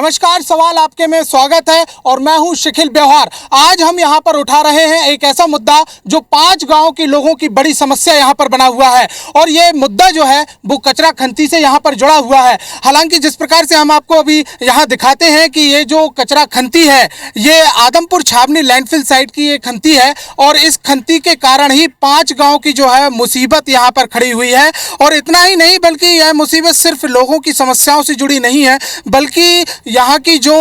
नमस्कार, सवाल आपके में स्वागत है और मैं हूं शिखिल व्यवहार। आज हम यहां पर उठा रहे हैं एक ऐसा मुद्दा जो 5 गांव के लोगों की बड़ी समस्या यहां पर बना हुआ है और ये मुद्दा जो है वो कचरा खंती से यहां पर जुड़ा हुआ है। हालांकि जिस प्रकार से हम आपको अभी यहां दिखाते हैं कि ये जो कचरा खंती है ये आदमपुर छावनी लैंडफिल साइट की ये खंती है और इस खंती के कारण ही 5 गाँव की जो है मुसीबत यहाँ पर खड़ी हुई है। और इतना ही नहीं बल्कि यह मुसीबत सिर्फ लोगों की समस्याओं से जुड़ी नहीं है बल्कि यहाँ की जो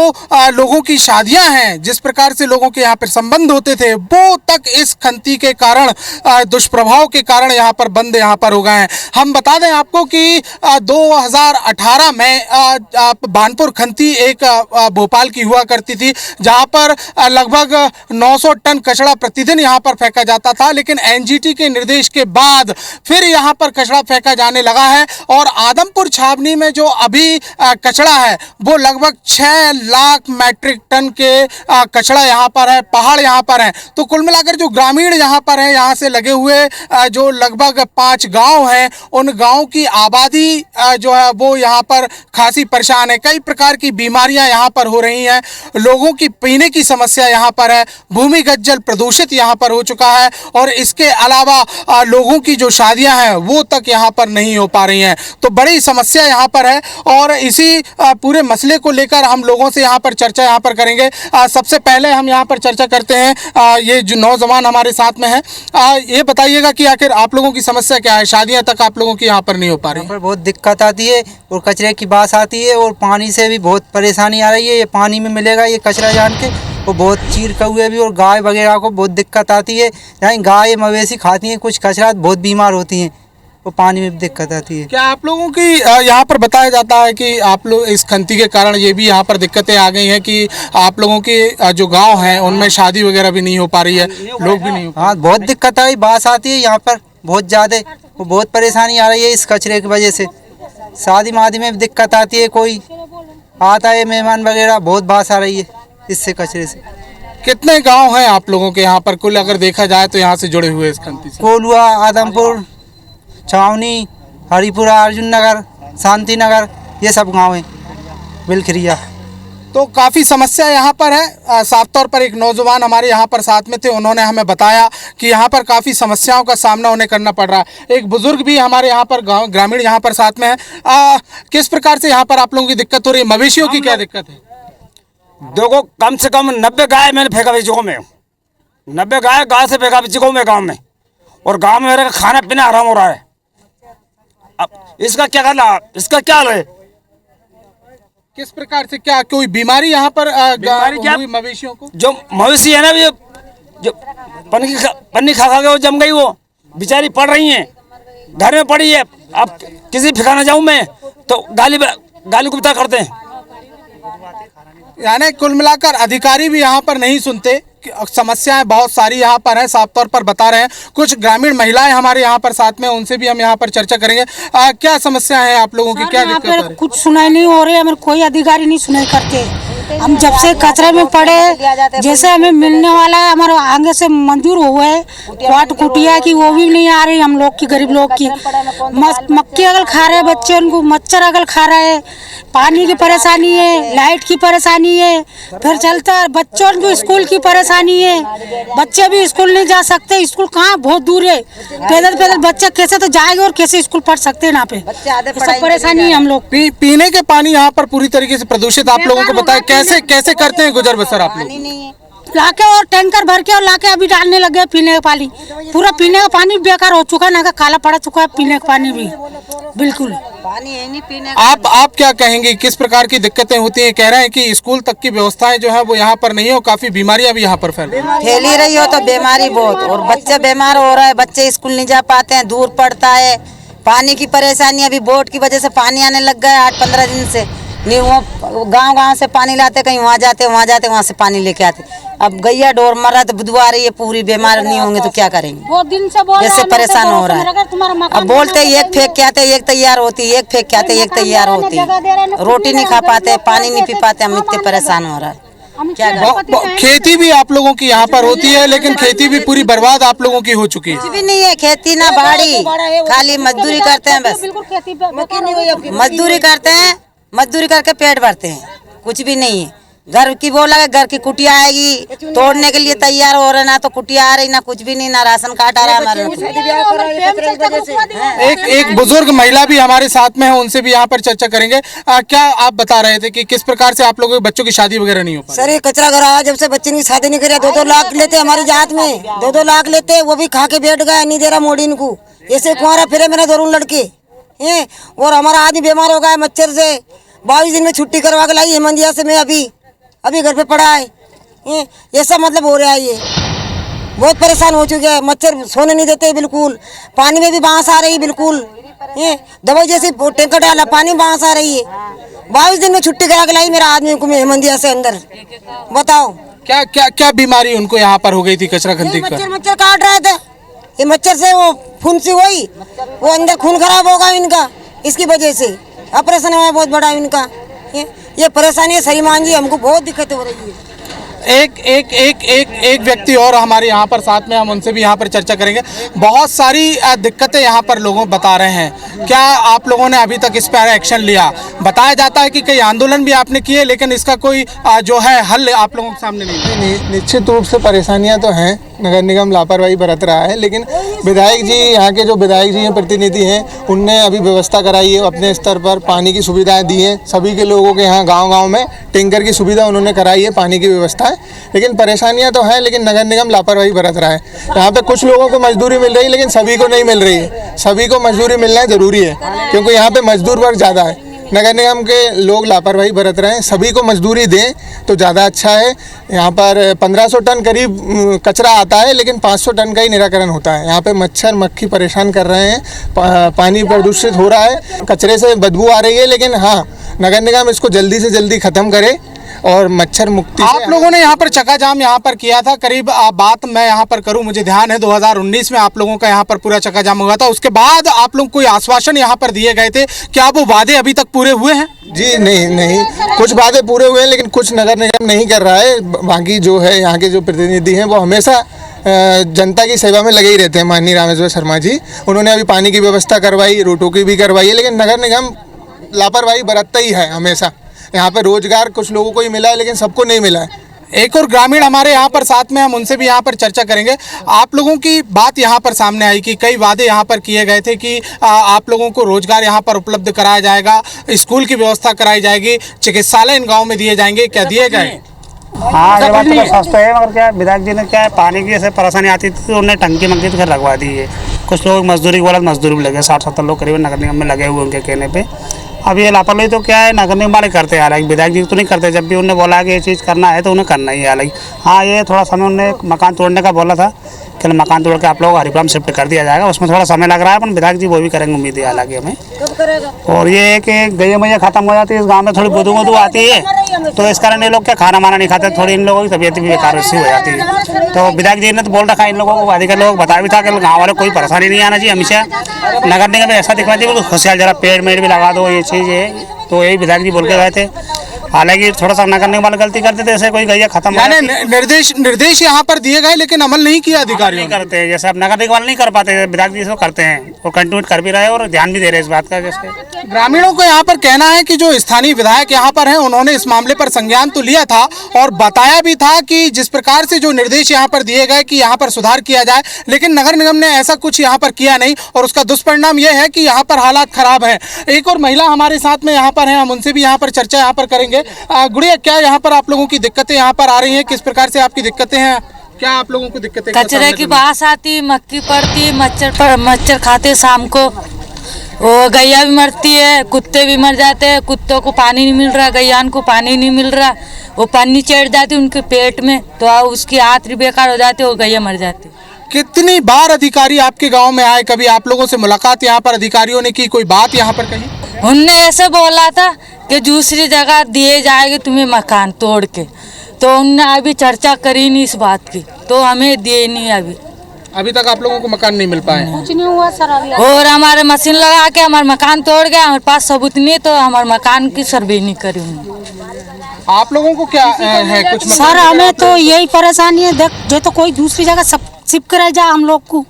लोगों की शादियां हैं, जिस प्रकार से लोगों के यहाँ पर संबंध होते थे वो तक इस खंती के कारण दुष्प्रभाव के कारण यहाँ पर बंद यहाँ पर हो गए हैं। हम बता दें आपको कि 2018 में बानपुर खंती एक भोपाल की हुआ करती थी जहाँ पर लगभग 900 टन कचरा प्रतिदिन यहाँ पर फेंका जाता था, लेकिन एनजीटी के निर्देश के बाद फिर यहाँ पर कचरा फेंका जाने लगा है और आदमपुर छावनी में जो अभी कचरा है वो लगभग 6 लाख मैट्रिक टन के कचरा यहाँ पर है, पहाड़ यहाँ पर है। तो कुल मिलाकर जो ग्रामीण यहाँ पर है, यहाँ से लगे हुए जो लगभग 5 गांव हैं, उन गांव की आबादी जो है वो यहाँ पर खासी परेशान है। कई प्रकार की बीमारियां यहाँ पर हो रही हैं, लोगों की पीने की समस्या यहाँ पर है, भूमिगत जल प्रदूषित यहाँ पर हो चुका है और इसके अलावा लोगों की जो शादियां हैं वो तक यहाँ पर नहीं हो पा रही हैं। तो बड़ी समस्या यहाँ पर है और इसी पूरे मसले को लेकर हम लोगों से यहाँ पर चर्चा यहाँ पर करेंगे। सबसे पहले हम यहाँ पर चर्चा करते हैं, ये जो नौजवान हमारे साथ में है, ये बताइएगा कि आखिर आप लोगों की समस्या क्या है? शादियाँ तक आप लोगों की यहाँ पर नहीं हो पा रही? यहाँ पर बहुत दिक्कत आती है और कचरे की बात आती है और पानी से भी बहुत परेशानी आ रही है। ये पानी में मिलेगा ये कचरा जान के वो बहुत चीर कौए भी और गाय वगैरह को बहुत दिक्कत आती है। जहाँ गाय मवेशी खाती हैं कुछ कचरा बहुत बीमार होती हैं, वो पानी में दिक्कत आती है। क्या आप लोगों की यहाँ पर बताया जाता है कि आप लोग इस खंती के कारण ये भी यहाँ पर दिक्कतें आ गई हैं कि आप लोगों के जो गांव हैं उनमें शादी वगैरह भी नहीं हो पा रही है, लोग भी नहीं हो? हाँ, बहुत दिक्कत आई बात आती है यहाँ पर बहुत ज़्यादा, वो बहुत परेशानी आ रही है इस कचरे की वजह से। शादी मादी में भी दिक्कत आती है, कोई आता है मेहमान वगैरह, बहुत बात आ रही है इससे कचरे से। कितने गाँव हैं आप लोगों के यहाँ पर कुल अगर देखा जाए तो यहाँ से जुड़े हुए इस खंती से? कोलुआ, आदमपुर, छावनी, हरिपुरा, अर्जुन नगर, शांति नगर, ये सब गांव हैं, बिलखरिया। तो काफ़ी समस्या यहाँ पर है। साफ तौर पर एक नौजवान हमारे यहाँ पर साथ में थे, उन्होंने हमें बताया कि यहाँ पर काफ़ी समस्याओं का सामना उन्हें करना पड़ रहा है। एक बुजुर्ग भी हमारे यहाँ पर ग्रामीण यहाँ पर साथ में है। किस प्रकार से यहाँ पर आप लोगों की दिक्कत हो रही है? मवेशियों की क्या दिक्कत है? देखो, कम से कम 90 गाय मैंने फेंका जगहों में, 90 गाय से फेंका जगहों में गाँव में, और गाँव में मेरे खाना पीना हराम हो रहा है। अब इसका क्या करना, इसका क्या है? किस प्रकार से, क्या कोई बीमारी यहाँ पर बीमारी क्या मवेशियों को? जो मवेशी है ना, जो पन्नी खा के वो जम गई, वो बेचारी पड़ रही हैं, घर में पड़ी है। अब किसी ठिकाना जाऊं मैं तो गाली गुप्ता करते हैं। यानी कुल मिलाकर अधिकारी भी यहाँ पर नहीं सुनते, समस्याएं बहुत सारी यहाँ पर हैं, साफ तौर पर बता रहे हैं। कुछ ग्रामीण महिलाएं हमारे यहाँ पर साथ में, उनसे भी हम यहाँ पर चर्चा करेंगे। क्या समस्या है आप लोगों की, क्या दिक्कत है? कुछ सुनाई नहीं हो रही है, हमें कोई अधिकारी नहीं सुनाई करते। हम जब से कचरे में पड़े, जैसे हमें मिलने वाला है हमारे आगे से मंजूर हुआ है क्वाट कुटिया की, वो भी नहीं आ रही हम लोग की, गरीब लोग की। मक्की अगल खा रहे बच्चे, उनको मच्छर अगल खा रहे हैं, पानी की परेशानी है, लाइट की परेशानी है, फिर चलता बच्चों की स्कूल की परेशानी है, बच्चे भी स्कूल नहीं जा सकते। स्कूल कहाँ, बहुत दूर है, पैदल बच्चे कैसे तो जाएंगे और कैसे स्कूल पढ़ सकते हैं यहाँ पे, सब परेशानी है हम लोग। पीने के पानी यहाँ पर पूरी तरीके से प्रदूषित, आप लोगों को बताया कैसे करते हैं गुजर बसर आप लोग? लाके और टैंकर भर के और लाके अभी डालने लगे पीने का पानी, पूरा पीने का पानी बेकार हो चुका है, ना काला पड़ा चुका है पीने का पानी भी, बिल्कुल पानी है नहीं पीने। आप क्या कहेंगे, किस प्रकार की दिक्कतें होती हैं? कह रहे हैं कि स्कूल तक की व्यवस्थाएं जो है वो यहाँ पर नहीं हो, काफी बीमारियां भी यहाँ पर फैल रही हो, तो बीमारी बहुत, और बच्चे बीमार हो रहे हैं, बच्चे स्कूल नहीं जा पाते हैं, दूर पड़ता है। पानी की परेशानी, अभी बोट की वजह से पानी आने लग गया 8-15 दिन से। नहीं, वो गांव से पानी लाते, कहीं वहाँ जाते वहाँ से पानी लेके आते। अब गैया डोर मर रहा तो बुधवा रही है, पूरी बीमार नहीं होंगे तो क्या करेंगे? बहुत दिन से जैसे परेशान हो रहा है। अब बोलते एक फेंक के आते एक तैयार होती, एक फेंक के आते एक तैयार होती, रोटी नहीं खा पाते, पानी नहीं पी पाते, हम इतने परेशान हो रहा है। खेती भी आप लोगों की यहाँ पर होती है, लेकिन खेती भी पूरी बर्बाद आप लोगों की हो चुकी है। कुछ भी नहीं है, खेती ना बाड़ी, खाली मजदूरी करते हैं बस, मजदूरी करते हैं, मजदूरी करके पेट भरते हैं। कुछ भी नहीं है। घर की बोला है, घर की कुटिया आएगी तोड़ने के लिए तैयार हो रहे, ना तो कुटिया आ रही, ना कुछ भी नहीं, ना राशन कार्ड आ रहा है हमारे। एक बुजुर्ग महिला भी हमारे साथ में है, उनसे भी यहाँ पर चर्चा करेंगे। क्या आप बता रहे थे कि किस प्रकार से आप लोगों के बच्चों की शादी वगैरह नहीं हो पा सर ये कचरा घर आया, जब से बच्चे की शादी नहीं करे 2-2 लाख लेते हमारी जात में, 2-2 लाख लेते, वो भी खा के बैठ गए, नहीं दे रहा मोड़ी इनको। ऐसे कुआरा फिरे मेरे दोनों लड़के हैं, और हमारा आदमी बीमार हो गया मच्छर से। 22 दिन में छुट्टी करवा के लाई हेमंदिया से, मैं अभी घर पे पड़ा है। ऐसा मतलब हो रहा है, ये बहुत परेशान हो चुके हैं। मच्छर सोने नहीं देते बिल्कुल, पानी में भी बांस आ रही बिल्कुल, दवाई जैसे टैंकर डाला पानी में बांस आ रही है। 22 दिन में छुट्टी करा के लाई मेरा आदमी को हेमंदिया से अंदर। बताओ क्या क्या क्या बीमारी उनको यहाँ पर हो गई थी कचरा खंती कर? मच्छर काट रहे थे, ये मच्छर से वो फुंसी हुई, वो अंदर खून खराब होगा इनका, इसकी वजह से ऑपरेशन हुआ बहुत बड़ा इनका। ये परेशानी है श्रीमान जी, हमको बहुत दिक्कत हो रही है। एक व्यक्ति और हमारे यहाँ पर साथ में, हम उनसे भी यहाँ पर चर्चा करेंगे। बहुत सारी दिक्कतें यहाँ पर लोगों बता रहे हैं। क्या आप लोगों ने अभी तक इस पर एक्शन लिया? बताया जाता है कि कई आंदोलन भी आपने किए, लेकिन इसका कोई जो है हल आप लोगों के सामने नहीं। निश्चित रूप से परेशानियां तो हैं, नगर निगम लापरवाही बरत रहा है, लेकिन विधायक जी, यहाँ के जो विधायक जी हैं, प्रतिनिधि हैं, उनने अभी व्यवस्था कराई है अपने स्तर पर, पानी की सुविधाएं दी हैं सभी के लोगों के यहाँ। गांव-गांव में टैंकर की सुविधा उन्होंने कराई है, पानी की व्यवस्था है, लेकिन परेशानियां तो हैं। लेकिन नगर निगम लापरवाही बरत रहा है। यहाँ पे कुछ लोगों को मजदूरी मिल रही है, लेकिन सभी को नहीं मिल रही है। सभी को मजदूरी मिलना जरूरी है, क्योंकि यहाँ पे मजदूर वर्ग ज़्यादा है। नगर निगम के लोग लापरवाही बरत रहे हैं, सभी को मजदूरी दें तो ज़्यादा अच्छा है। यहाँ पर 1500 टन करीब कचरा आता है, लेकिन 500 टन का ही निराकरण होता है। यहाँ पे मच्छर मक्खी परेशान कर रहे हैं, पानी प्रदूषित हो रहा है, कचरे से बदबू आ रही है। लेकिन हाँ, नगर निगम इसको जल्दी से जल्दी ख़त्म करे और मच्छर मुक्ति। आप लोगों ने यहाँ पर चक्का जाम यहाँ पर किया था, करीब बात मैं यहाँ पर करूँ, मुझे ध्यान है 2019 में आप लोगों का यहाँ पर पूरा चक्का जाम हुआ था। उसके बाद आप लोग कोई आश्वासन यहाँ पर दिए गए थे, क्या वो वादे अभी तक पूरे हुए हैं? जी नहीं, कुछ वादे पूरे हुए हैं, लेकिन कुछ नगर निगम नहीं कर रहा है। बाकी जो है यहाँ के जो प्रतिनिधि हैं वो हमेशा जनता की सेवा में लगे ही रहते हैं। माननीय रामेश्वर शर्मा जी, उन्होंने अभी पानी की व्यवस्था करवाई, रोडों की भी करवाई है, लेकिन नगर निगम लापरवाही बरतता ही है हमेशा। यहाँ पे रोजगार कुछ लोगों को ही मिला है, लेकिन सबको नहीं मिला है। एक और ग्रामीण हमारे यहाँ पर साथ में, हम उनसे भी यहाँ पर चर्चा करेंगे। आप लोगों की बात यहाँ पर सामने आई कि कई वादे यहाँ पर किए गए थे कि आप लोगों को रोजगार यहाँ पर उपलब्ध कराया जाएगा, स्कूल की व्यवस्था कराई जाएगी, चिकित्सालय इन गाँव में दिए जाएंगे, क्या दिए गए? हाँ, ये बात तो सच तो है, मगर क्या विधायक जी ने क्या है, पानी की ऐसे परेशानी आती थी तो उन्होंने टंकी मंकी तो फिर लगवा दी है। कुछ लोग मजदूरी के बोला, मजदूरी भी लगे, 60-70 लोग करीब नगर निगम में लगे हुए उनके कहने पे। अब ये लापरवाही तो क्या है, नगर निगम वाले करते हैं, हालांकि विधायक जी तो नहीं करते। जब भी उन्होंने बोला कि ये चीज़ करना है तो उन्हें करना ही है। हालांकि हाँ, ये थोड़ा समय उन्होंने मकान तोड़ने का बोला था कि मकान तोड़ के आप लोग हरिपुरा में शिफ्ट कर दिया जाएगा, उसमें थोड़ा समय लग रहा है, पर विधायक जी वो भी करेंगे, उम्मीद है हालांकि हमें। और ये है कि गैया मैया खत्म हो जाती है इस गाँव में, थोड़ी बुदू आती है, तो इस कारण ये लोग क्या खाना माना नहीं खाते, थोड़ी इन लोगों की तबीयत भी बेकार सी हो जाती है। तो विधायक जी ने तो बोल रखा है इन लोगों को, अधिकारी लोग बता भी था कि गाँव वाले कोई परेशानी नहीं आना चाहिए। हमेशा नगर निगम में ऐसा दिखना चाहिए होशियार, जरा पेड़ मेड़ भी लगा दो, ये चीज़ है। तो यही विधायक जी बोल के गए थे। हालांकि थोड़ा सा नगर निगम वाले गलती करते थे, ऐसे कोई गैया खत्म यानी निर्देश यहाँ पर दिए गए, लेकिन अमल नहीं किया अधिकारियों ने। करते हैं, जैसे अब नगर निगम वाले नहीं कर पाते, विधायक जी इसको करते हैं और कंटिन्यू कर भी रहे और ध्यान भी दे रहे हैं इस बात का। जैसे ग्रामीणों को यहाँ पर कहना है कि जो स्थानीय विधायक यहाँ पर हैं, उन्होंने इस मामले पर संज्ञान तो लिया था और बताया भी था कि जिस प्रकार से जो निर्देश यहाँ पर दिए गए कि यहाँ पर सुधार किया जाए, लेकिन नगर निगम ने ऐसा कुछ यहाँ पर किया नहीं और उसका दुष्परिणाम यह है कि यहाँ पर हालात खराब है। एक और महिला हमारे साथ में यहाँ पर है, हम उनसे भी यहाँ पर चर्चा यहाँ पर करेंगे। गुड़िया, क्या यहाँ पर आप लोगों की दिक्कतें यहाँ पर आ रही हैं? किस प्रकार से आपकी दिक्कतें हैं? क्या आप लोगों को दिक्कतें? कचरे की बास आती, मक्खी पड़ती, मच्छर खाते शाम को, वो गैया भी मरती है, कुत्ते भी मर जाते हैं। कुत्तों को पानी नहीं मिल रहा, गैयान को पानी नहीं मिल रहा, वो पन्नी चढ़ जाती उनके पेट में, तो उसकी आंत बेकार हो जाती है, वो गैया मर जाती। कितनी बार अधिकारी आपके गांव में आए? कभी आप लोगों से मुलाकात यहाँ पर अधिकारियों ने की? कोई बात यहाँ पर कही? उनने ऐसे बोला था कि दूसरी जगह दिए जाएंगे तुम्हें मकान तोड़ के, तो उनने अभी चर्चा करी नहीं इस बात की, तो हमें दिए नहीं। अभी तक आप लोगों को मकान नहीं मिल पाए? कुछ नहीं हुआ सर अभी। और हमारे मशीन लगा के हमारे मकान तोड़ गया, हमारे पास सबूत नहीं, तो हमारे मकान की सर्वे नहीं करी उन्होंने। आप लोगों को क्या है कुछ? सर हमें तो यही परेशानी है, देख जो तो कोई दूसरी जगह शिफ्ट कराया जाए हम लोग को,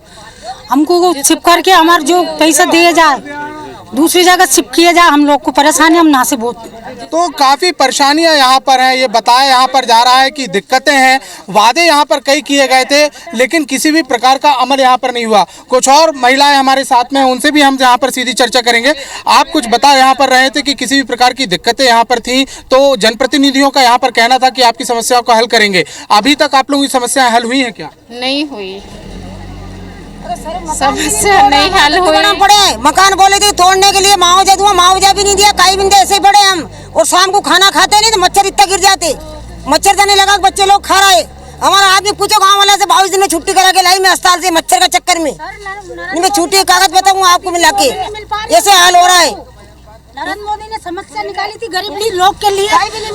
हमको शिफ्ट करके हमारे जो पैसा दिए जाए, दूसरी जगह शिफ्ट किया जाए, हम लोग को परेशानी, हम ना से बहुत। तो काफ़ी परेशानियां यहाँ पर हैं। ये बताया यहाँ पर जा रहा है कि दिक्कतें हैं, वादे यहाँ पर कई किए गए थे लेकिन किसी भी प्रकार का अमल यहाँ पर नहीं हुआ। कुछ और महिलाएं हमारे साथ में हैं, उनसे भी हम यहाँ पर सीधी चर्चा करेंगे। आप कुछ बता यहाँ पर रहे थे कि किसी भी प्रकार की दिक्कतें यहाँ पर थी, तो जनप्रतिनिधियों का यहाँ पर कहना था कि आपकी समस्याओं का हल करेंगे। अभी तक आप लोगों की समस्याएं हल हुई हैं क्या? नहीं हुई, समस्या नहीं हल हुई। पड़े मकान बोले थे तोड़ने के लिए, मुआवजा दूंगा, मुआवजा भी नहीं दिया, कहीं भी नहीं दिया, ऐसे ही पड़े हम। और शाम को खाना खाते नहीं तो मच्छर इतना गिर जाते, मच्छर जाने लगा, बच्चे लोग खा रहे। हमारा आदमी पूछो गाँव वाला से 22 दिन में छुट्टी करा के लाई मैं अस्पताल से मच्छर का चक्कर में। मैं छुट्टी कागज बताऊंगा आपको मिला के, ऐसे हाल हो रहा है। नरेंद्र मोदी ने समस्या निकाली थी गरीब लोग के लिए,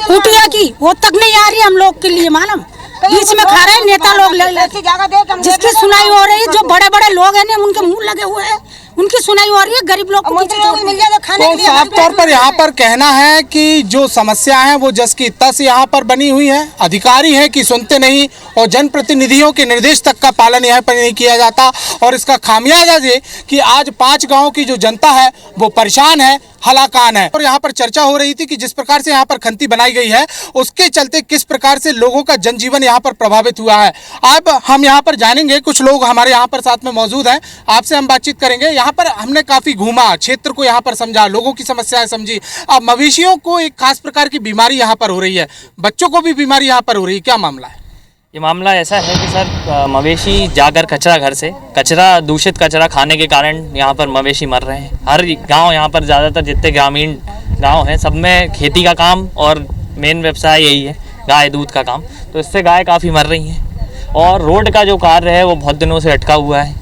कुटिया की, वो तक नहीं आ रही हम लोग के लिए। मालूम बीच में खा रहे नेता लोग, जिसकी सुनाई हो रही है, जो बड़े बड़े लोग हैं ना उनके मुंह लगे हुए हैं, उनकी सुनाई हो रही है, गरीब लोग को मिल जाए खाने के लिए। साफ तौर पर यहाँ पर कहना है कि जो समस्या है वो जस की तस यहाँ पर बनी हुई है। अधिकारी हैं कि सुनते नहीं और जनप्रतिनिधियों के निर्देश तक का पालन यहाँ पर नहीं किया जाता। और इसका खामियाजा ये कि आज 5 गाँव की जो जनता है वो परेशान है, हलाकान है। और यहाँ पर चर्चा हो रही थी कि जिस प्रकार से यहाँ पर खंती बनाई गई है उसके चलते किस प्रकार से लोगों का जनजीवन यहाँ पर प्रभावित हुआ है। अब हम यहाँ पर जानेंगे, कुछ लोग हमारे यहाँ पर साथ में मौजूद हैं, आपसे हम बातचीत करेंगे। यहाँ पर हमने काफ़ी घूमा, क्षेत्र को यहाँ पर समझा, लोगों की समस्याएं समझी। अब मवेशियों को एक खास प्रकार की बीमारी यहाँ पर हो रही है, बच्चों को भी बीमारी यहाँ पर हो रही है, क्या मामला है? ये मामला ऐसा है कि सर मवेशी जाकर कचरा, घर से कचरा, दूषित कचरा खाने के कारण यहाँ पर मवेशी मर रहे हैं। हर गांव, यहाँ पर ज़्यादातर जितने ग्रामीण गांव हैं सब में खेती का काम और मेन व्यवसाय यही है, गाय दूध का काम। तो इससे गाय काफ़ी मर रही हैं। और रोड का जो कार्य है वो बहुत दिनों से अटका हुआ है।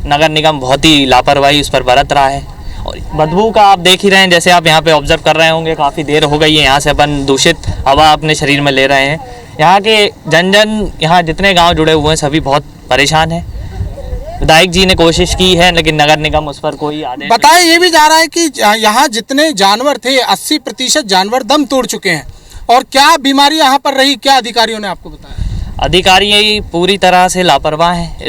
नगर निगम बहुत ही लापरवाही उस पर बरत रहा है। और बदबू का आप देख ही रहे हैं, जैसे आप यहाँ पे ऑब्जर्व कर रहे होंगे, काफ़ी देर हो गई है यहाँ से अपन दूषित हवा अपने शरीर में ले रहे हैं। यहाँ के जन यहाँ जितने गांव जुड़े हुए हैं सभी बहुत परेशान हैं। विधायक जी ने कोशिश की है लेकिन नगर निगम उस पर कोई आदेश। बताया ये भी जा रहा है कि यहाँ जितने जानवर थे 80% जानवर दम तोड़ चुके हैं। और क्या बीमारी यहाँ पर रही, क्या अधिकारियों ने आपको बताया? अधिकारी पूरी तरह से लापरवाह हैं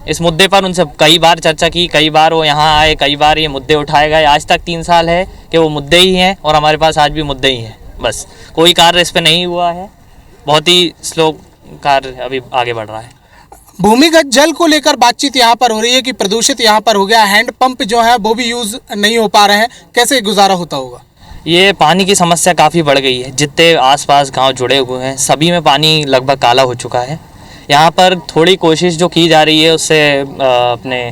इस मुद्दे पर। उनसे कई बार चर्चा की, कई बार वो यहाँ आए, कई बार ये मुद्दे उठाए गए। आज तक 3 साल है कि वो मुद्दे ही हैं और हमारे पास आज भी मुद्दे ही हैं, बस कोई कार्य इस पर नहीं हुआ है। बहुत ही स्लो कार्य अभी आगे बढ़ रहा है। भूमिगत जल को लेकर बातचीत यहाँ पर हो रही है कि प्रदूषित यहाँ पर हो गया, हैंडपंप जो है वो भी यूज़ नहीं हो पा रहे हैं, कैसे गुजारा होता होगा? ये पानी की समस्या काफ़ी बढ़ गई है। जितने आसपास गांव जुड़े हुए हैं सभी में पानी लगभग काला हो चुका है। यहाँ पर थोड़ी कोशिश जो की जा रही है उससे अपने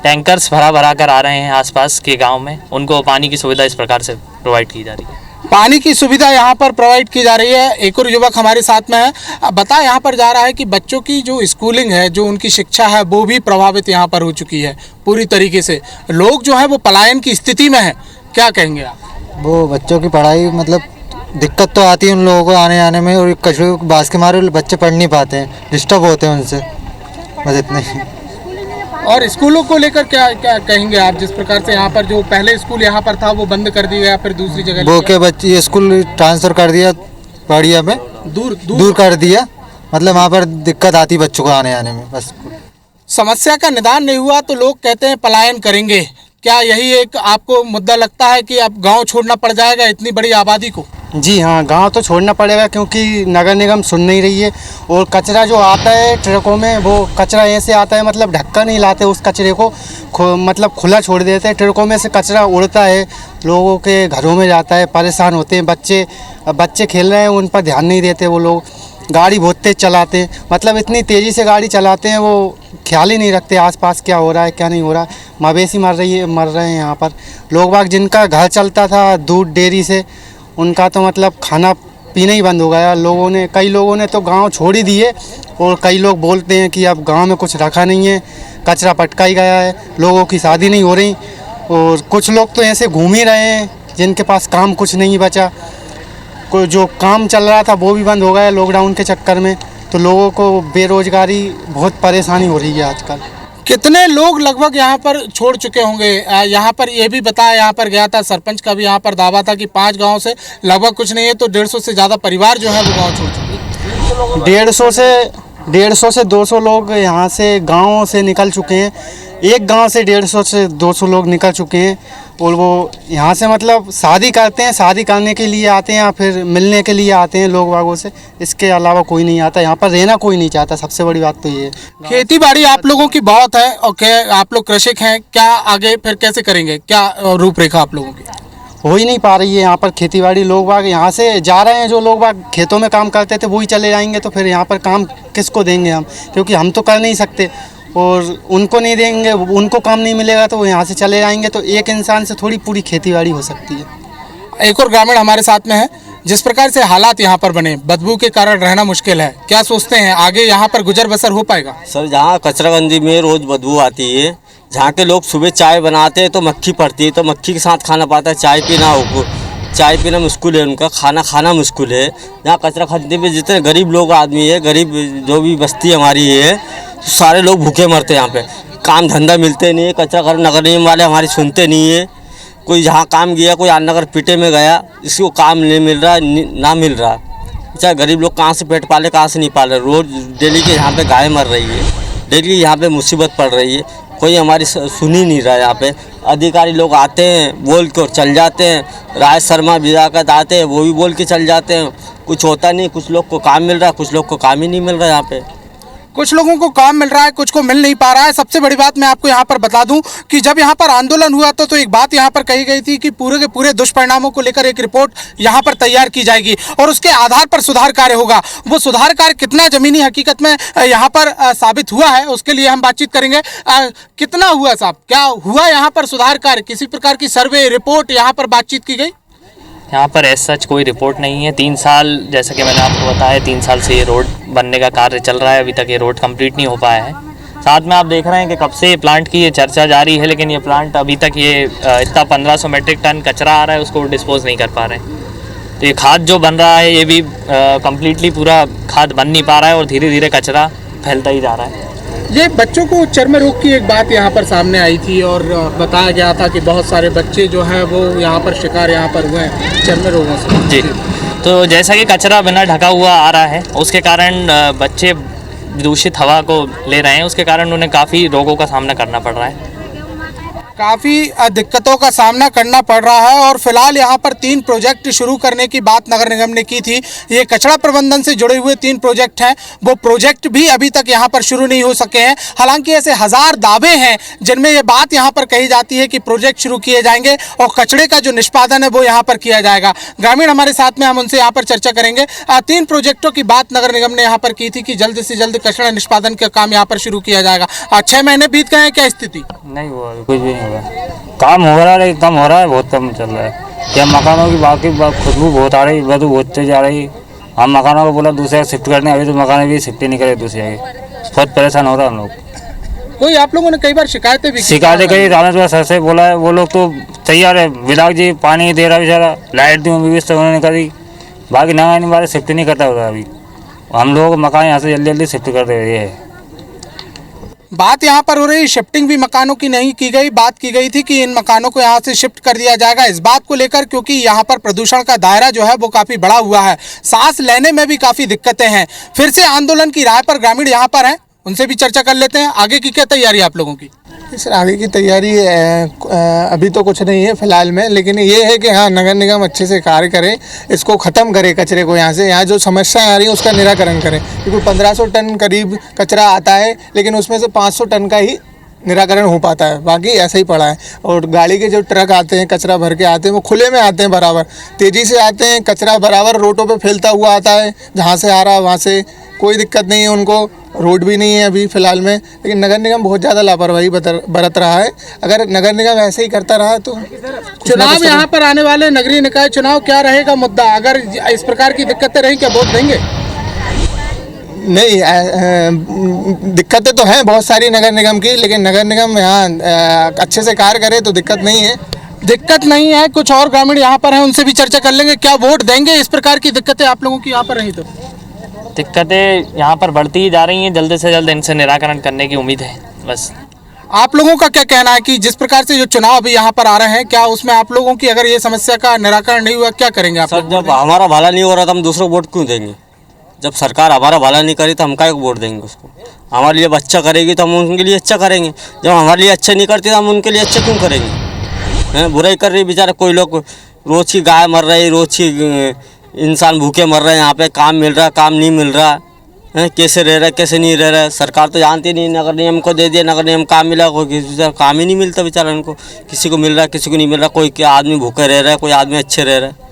टैंकर्स भरा कर आ रहे हैं आसपास के गांव में, उनको पानी की सुविधा इस प्रकार से प्रोवाइड की जा रही है। पानी की सुविधा यहाँ पर प्रोवाइड की जा रही है। एक और युवक हमारे साथ में है, बता यहाँ पर जा रहा है कि बच्चों की जो स्कूलिंग है, जो उनकी शिक्षा है वो भी प्रभावित यहाँ पर हो चुकी है पूरी तरीके से। लोग जो है वो पलायन की स्थिति में है, क्या कहेंगे आप? वो बच्चों की पढ़ाई मतलब दिक्कत तो आती है उन लोगों को आने जाने में, और कचरे के बास के मारे बच्चे पढ़ नहीं पाते हैं, डिस्टर्ब होते हैं उनसे, बस इतना ही। और स्कूलों को लेकर क्या क्या कहेंगे आप? जिस प्रकार से यहाँ पर जो पहले स्कूल यहाँ पर था वो बंद कर दिया गया, फिर दूसरी जगह वो के बच्चे ये स्कूल ट्रांसफ़र कर दिया पहाड़िया में, दूर कर दिया, मतलब वहाँ पर दिक्कत आती बच्चों को आने जाने में। बस समस्या का निदान नहीं हुआ तो लोग कहते हैं पलायन करेंगे। क्या यही एक आपको मुद्दा लगता है कि अब गांव छोड़ना पड़ जाएगा इतनी बड़ी आबादी को? जी हाँ, गांव तो छोड़ना पड़ेगा क्योंकि नगर निगम सुन नहीं रही है। और कचरा जो आता है ट्रकों में, वो कचरा ऐसे आता है, मतलब ढक्कन नहीं लाते उस कचरे को, मतलब खुला छोड़ देते हैं। ट्रकों में से कचरा उड़ता है, लोगों के घरों में जाता है, परेशान होते हैं बच्चे खेल रहे हैं, उन पर ध्यान नहीं देते वो लोग। गाड़ी बहुत तेज़ चलाते हैं, मतलब इतनी तेज़ी से गाड़ी चलाते हैं, वो ख्याल ही नहीं रखते आसपास क्या हो रहा है क्या नहीं हो रहा है। मवेशी मर रहे हैं यहाँ पर। लोग बाग जिनका घर चलता था दूध डेयरी से, उनका तो मतलब खाना पीना ही बंद हो गया। कई लोगों ने तो गांव छोड़ ही दिए, और कई लोग बोलते हैं कि अब गांव में कुछ रखा नहीं है, कचरा पटका ही गया है, लोगों की शादी नहीं हो रही। और कुछ लोग तो ऐसे घूम ही रहे हैं जिनके पास काम कुछ नहीं बचा। कोई जो काम चल रहा था वो भी बंद हो गया लॉकडाउन के चक्कर में, तो लोगों को बेरोजगारी बहुत परेशानी हो रही है आजकल। कितने लोग लगभग यहाँ पर छोड़ चुके होंगे? यहाँ पर ये भी बताया, यहाँ पर गया था सरपंच का भी यहाँ पर दावा था कि 5 गांव से लगभग कुछ नहीं है तो 150 से ज़्यादा परिवार जो है वो गांव छोड़ चुके हैं। 150 से 200 लोग यहाँ से गाँव से निकल चुके हैं। एक गांव से 150 से 200 लोग निकल चुके हैं और वो यहाँ से मतलब शादी करते हैं, शादी करने के लिए आते हैं या फिर मिलने के लिए आते हैं लोग बागों से। इसके अलावा कोई नहीं आता, यहाँ पर रहना कोई नहीं चाहता। सबसे बड़ी बात तो ये है। खेती बाड़ी आप लोगों की बहुत है और आप लोग कृषक हैं, क्या आगे फिर कैसे करेंगे, क्या रूपरेखा आप लोगों की? हो ही नहीं पा रही है यहाँ पर खेती बाड़ी। लोग बाग यहाँ से जा रहे हैं, जो लोग बाग खेतों में काम करते थे वही चले जाएंगे, तो फिर यहाँ पर काम किसको देंगे हम, क्योंकि हम तो कर नहीं सकते और उनको नहीं देंगे, उनको काम नहीं मिलेगा तो वो यहाँ से चले जाएंगे। तो एक इंसान से थोड़ी पूरी खेती बाड़ी हो सकती है। एक और ग्रामीण हमारे साथ में है। जिस प्रकार से हालात यहाँ पर बने, बदबू के कारण रहना मुश्किल है, क्या सोचते हैं आगे यहाँ पर गुजर बसर हो पाएगा? सर, जहाँ कचराबंदी में रोज़ बदबू आती है, जहाँ के लोग सुबह चाय बनाते हैं तो मक्खी पड़ती है, तो मक्खी के साथ खाना पाता है। चाय पीना मुश्किल है, उनका खाना खाना मुश्किल है। जहाँ कचरा खड्डे में जितने गरीब लोग आदमी है, गरीब जो भी बस्ती हमारी है, तो सारे लोग भूखे मरते हैं। यहाँ पे काम धंधा मिलते नहीं है। कचरा घर नगर निगम वाले हमारी सुनते नहीं है। कोई जहाँ काम गया, कोई नगर पिटे में गया, इसको काम नहीं मिल रहा, ना मिल रहा। चाहे गरीब लोग कहाँ से पेट पाले, कहाँ से नहीं पाले। रोज़ डेली के यहाँ पे गाय मर रही है, डेली यहाँ पे मुसीबत पड़ रही है। कोई हमारी सुन ही नहीं रहा है। यहाँ पे अधिकारी लोग आते हैं, बोल के और चल जाते हैं। राज शर्मा विधायक आते हैं, वो भी बोल के चल जाते हैं। कुछ होता नहीं। कुछ लोग को काम मिल रहा है, कुछ लोग को काम ही नहीं मिल रहा है। यहाँ पे कुछ लोगों को काम मिल रहा है, कुछ को मिल नहीं पा रहा है। सबसे बड़ी बात मैं आपको यहाँ पर बता दूं कि जब यहाँ पर आंदोलन हुआ तो एक बात यहाँ पर कही गई थी कि पूरे के पूरे दुष्परिणामों को लेकर एक रिपोर्ट यहाँ पर तैयार की जाएगी और उसके आधार पर सुधार कार्य होगा। वो सुधार कार्य कितना जमीनी हकीकत में यहाँ पर साबित हुआ है, उसके लिए हम बातचीत करेंगे। कितना हुआ साहब, क्या हुआ यहाँ पर सुधार कार्य? किसी प्रकार की सर्वे रिपोर्ट यहाँ पर बातचीत की गई? यहाँ पर एज सच कोई रिपोर्ट नहीं है। 3 साल, जैसा कि मैंने आपको बताया, 3 साल से ये रोड बनने का कार्य चल रहा है। अभी तक ये रोड कंप्लीट नहीं हो पाया है। साथ में आप देख रहे हैं कि कब से प्लांट की ये चर्चा जारी है, लेकिन ये प्लांट अभी तक ये इतना 1500 मीट्रिक टन कचरा आ रहा है, उसको डिस्पोज नहीं कर पा रहे हैं। तो ये खाद जो बन रहा है, ये भी कम्प्लीटली पूरा खाद बन नहीं पा रहा है और धीरे धीरे कचरा फैलता ही जा रहा है। ये बच्चों को चर्म रोग की एक बात यहाँ पर सामने आई थी और बताया गया था कि बहुत सारे बच्चे जो हैं वो यहाँ पर शिकार यहाँ पर हुए हैं चर्म रोगों से। जी, तो जैसा कि कचरा बिना ढका हुआ आ रहा है, उसके कारण बच्चे दूषित हवा को ले रहे हैं, उसके कारण उन्हें काफ़ी रोगों का सामना करना पड़ रहा है। काफ़ी दिक्कतों का सामना करना पड़ रहा है और फिलहाल यहाँ पर 3 प्रोजेक्ट शुरू करने की बात नगर निगम ने की थी। ये कचरा प्रबंधन से जुड़े हुए 3 प्रोजेक्ट हैं, वो प्रोजेक्ट भी अभी तक यहाँ पर शुरू नहीं हो सके हैं। हालांकि ऐसे 1000 दावे हैं जिनमें ये बात यहाँ पर कही जाती है कि प्रोजेक्ट शुरू किए जाएंगे और कचरे का जो निष्पादन है वो यहाँ पर किया जाएगा। ग्रामीण हमारे साथ में, हम उनसे यहाँ पर चर्चा करेंगे। 3 प्रोजेक्टों की बात नगर निगम ने यहाँ पर की थी कि जल्द से जल्द कचरा निष्पादन का काम यहाँ पर शुरू किया जाएगा। 6 महीने बीत गए हैं, क्या स्थिति? नहीं हुआ, कुछ भी नहीं हुआ। काम हो रहा है, कम हो रहा है, बहुत कम चल रहा है। क्या मकानों की बाकी खुशबू बहुत आ रही, बदबू बहुत तेज आ रही। हम मकानों को बोला दूसरे शिफ्ट करने, अभी तो मकान भी शिफ्ट नहीं करे दूसरे के। बहुत परेशान हो रहा है हम लोग। कोई आप लोगों ने कई बार शिकायतें करी, रामेश्वर सर से बोला है, वो लोग तो तैयार है। विधायक जी पानी दे रहा बेचारा, लाइट दी व्यवस्था उन्होंने करी, बाकी नया नहीं बारे शिफ्ट नहीं करता होता। अभी हम लोग मकान यहाँ से जल्दी जल्दी शिफ्ट कर दे रही है। बात यहाँ पर हो रही, शिफ्टिंग भी मकानों की नहीं की गई। बात की गई थी कि इन मकानों को यहाँ से शिफ्ट कर दिया जाएगा, इस बात को लेकर, क्योंकि यहाँ पर प्रदूषण का दायरा जो है वो काफ़ी बड़ा हुआ है, सांस लेने में भी काफ़ी दिक्कतें हैं। फिर से आंदोलन की राह पर ग्रामीण यहाँ पर हैं, उनसे भी चर्चा कर लेते हैं। आगे की क्या तैयारी है आप लोगों की? सर, आगे की तैयारी अभी तो कुछ नहीं है फिलहाल में, लेकिन ये है कि हाँ, नगर निगम अच्छे से कार्य करे, इसको ख़त्म करे कचरे को। यहाँ से यहाँ जो समस्याएं आ रही हैं उसका निराकरण करें, क्योंकि 1500 टन करीब कचरा आता है, लेकिन उसमें से 500 टन का ही निराकरण हो पाता है, बाकी ऐसा ही पड़ा है। और गाड़ी के जो ट्रक आते हैं, कचरा भर के आते हैं, वो खुले में आते हैं, बराबर तेज़ी से आते हैं, कचरा बराबर रोडों पे फैलता हुआ आता है। जहाँ से आ रहा है वहाँ से कोई दिक्कत नहीं है उनको, रोड भी नहीं है अभी फ़िलहाल में। लेकिन नगर निगम बहुत ज़्यादा लापरवाही बरत रहा है। अगर नगर निगम ऐसे ही करता रहा तो चुनाव यहाँ पर आने वाले नगरीय निकाय चुनाव, क्या रहेगा मुद्दा? अगर इस प्रकार की दिक्कतें रही, क्या वोट देंगे? नहीं, दिक्कतें तो हैं बहुत सारी नगर निगम की, लेकिन नगर निगम यहाँ अच्छे से कार्य करे तो दिक्कत नहीं है। दिक्कत नहीं है। कुछ और ग्रामीण यहाँ पर हैं, उनसे भी चर्चा कर लेंगे। क्या वोट देंगे इस प्रकार की दिक्कतें आप लोगों की यहाँ पर रही तो? दिक्कतें यहाँ पर बढ़ती ही जा रही हैं, जल्द से जल्द इनसे निराकरण करने की उम्मीद है बस। आप लोगों का क्या कहना है कि जिस प्रकार से जो चुनाव अभी यहाँ पर आ रहे हैं, क्या उसमें आप लोगों की अगर ये समस्या का निराकरण नहीं हुआ, क्या करेंगे आप? सर, जब हमारा भला नहीं हो रहा तो हम दूसरों को वोट क्यों देंगे? जब सरकार हमारा भला नहीं करी तो हम काहे को वोट देंगे उसको। हमारे लिए अच्छा करेगी तो हम उनके लिए अच्छा करेंगे, जब हमारे लिए अच्छा नहीं करती तो हम उनके लिए अच्छा क्यों करेंगे। हैं, बुराई कर रही बेचारा, कोई लोग रोज़ की गाय मर रही, रोज़ की इंसान भूखे मर रहे हैं, यहाँ पे काम मिल रहा काम नहीं मिल रहा है, कैसे रह रहा है कैसे नहीं रह रहा है। सरकार तो जानती नहीं, नगर निगम को दे दिया, नगर निगम काम मिला, कोई बेचारा काम ही नहीं मिलता बेचारा उनको, किसी को मिल रहा है किसी को नहीं मिल रहा, कोई क्या आदमी भूखे रह रहा है, कोई आदमी अच्छे रह रहा है।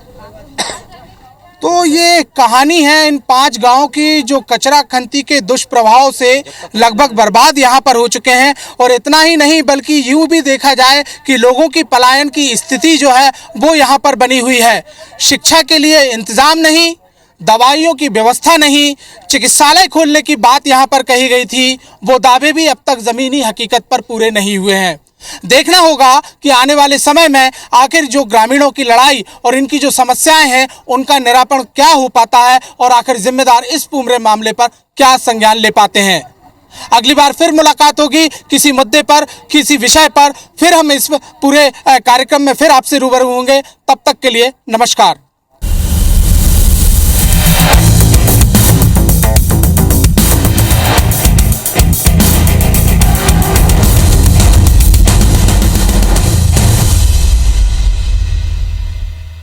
तो ये कहानी है इन 5 गांव की जो कचरा खंती के दुष्प्रभाव से लगभग बर्बाद यहाँ पर हो चुके हैं। और इतना ही नहीं बल्कि यूँ भी देखा जाए कि लोगों की पलायन की स्थिति जो है वो यहाँ पर बनी हुई है। शिक्षा के लिए इंतज़ाम नहीं, दवाइयों की व्यवस्था नहीं, चिकित्सालय खोलने की बात यहाँ पर कही गई थी, वो दावे भी अब तक ज़मीनी हकीकत पर पूरे नहीं हुए हैं। देखना होगा कि आने वाले समय में आखिर जो ग्रामीणों की लड़ाई और इनकी जो समस्याएं हैं उनका निराकरण क्या हो पाता है और आखिर जिम्मेदार इस पूरे मामले पर क्या संज्ञान ले पाते हैं। अगली बार फिर मुलाकात होगी किसी मुद्दे पर, किसी विषय पर, फिर हम इस पूरे कार्यक्रम में फिर आपसे रूबरू होंगे। तब तक के लिए नमस्कार।